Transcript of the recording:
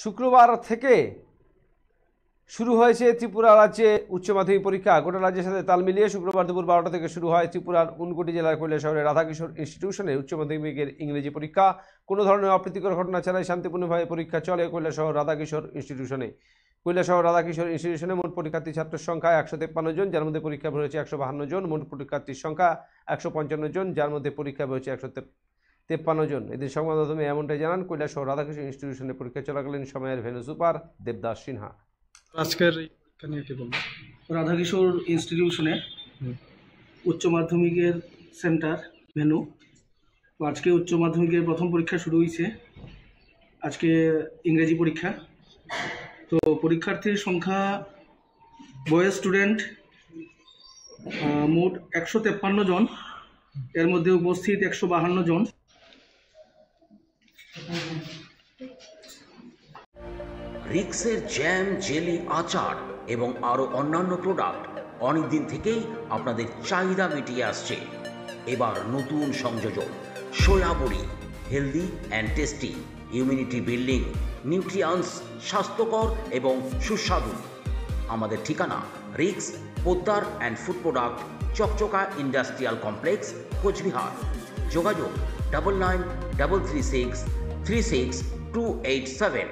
শুক্রবার থেকে শুরু হয়েছে ত্রিপুরা রাজ্যে উচ্চ মাধ্যমিক পরীক্ষা। গোটা রাজ্যের সাথে তাল মিলিয়ে শুক্রবার দুপুর 12টা থেকে শুরু হয় ত্রিপুরার উনকোটি জেলার কৈলাসহরের রাধাকিশোর ইনস্টিটিউশনে উচ্চ মাধ্যমিকের ইংরেজি পরীক্ষা। কোনো ধরনের অপ্রীতিকর ঘটনা ছাড়াই শান্তিপূর্ণভাবে পরীক্ষা চলে কৈলাসহর রাধাকিশোর ইনস্টিটিউশনে। কৈলাসহর রাধাকিশোর ইনস্টিটিউশনে মোট পরীক্ষার্থী ছাত্রের সংখ্যা 153 জন, যার মধ্যে পরীক্ষা হয়েছে 152 জন। মোট পরীক্ষার্থীর সংখ্যা 155 জন, যার মধ্যে পরীক্ষা হয়েছে 153 জন। এদিন সংবাদ মাধ্যমে এমনটাই জানান কৈলাসহর রাধাকিশোর ইনস্টিটিউশনে পরীক্ষা চলাকালীন সময়ের ভেনু সুপার দেবদাস সিনহা। আজকের পরীক্ষা নিয়ে কি বলবো? রাধাকিশোর ইনস্টিটিউশনে উচ্চ মাধ্যমিকের সেন্টার ভেনু। তো আজকে উচ্চ মাধ্যমিকের প্রথম পরীক্ষা শুরু হয়েছে। আজকে ইংরেজি পরীক্ষা। তো পরীক্ষার্থীর সংখ্যা বয়েজ স্টুডেন্ট মোট 153 জন, এর মধ্যে উপস্থিত 152 জন। রিক্সের জ্যাম, জেলি, আচার এবং আরও অন্যান্য প্রোডাক্ট অনেকদিন থেকেই আপনাদের চাহিদা মিটিয়ে আসছে। এবার নতুন সংযোজন সয়াবড়ি, healthy and tasty, immunity building, nutrients, স্বাস্থ্যকর এবং সুস্বাদু। আমাদের ঠিকানা রিক্স Poddar and food product, Chakchaka industrial complex, Coochbehar. যোগাযোগ 9933636287।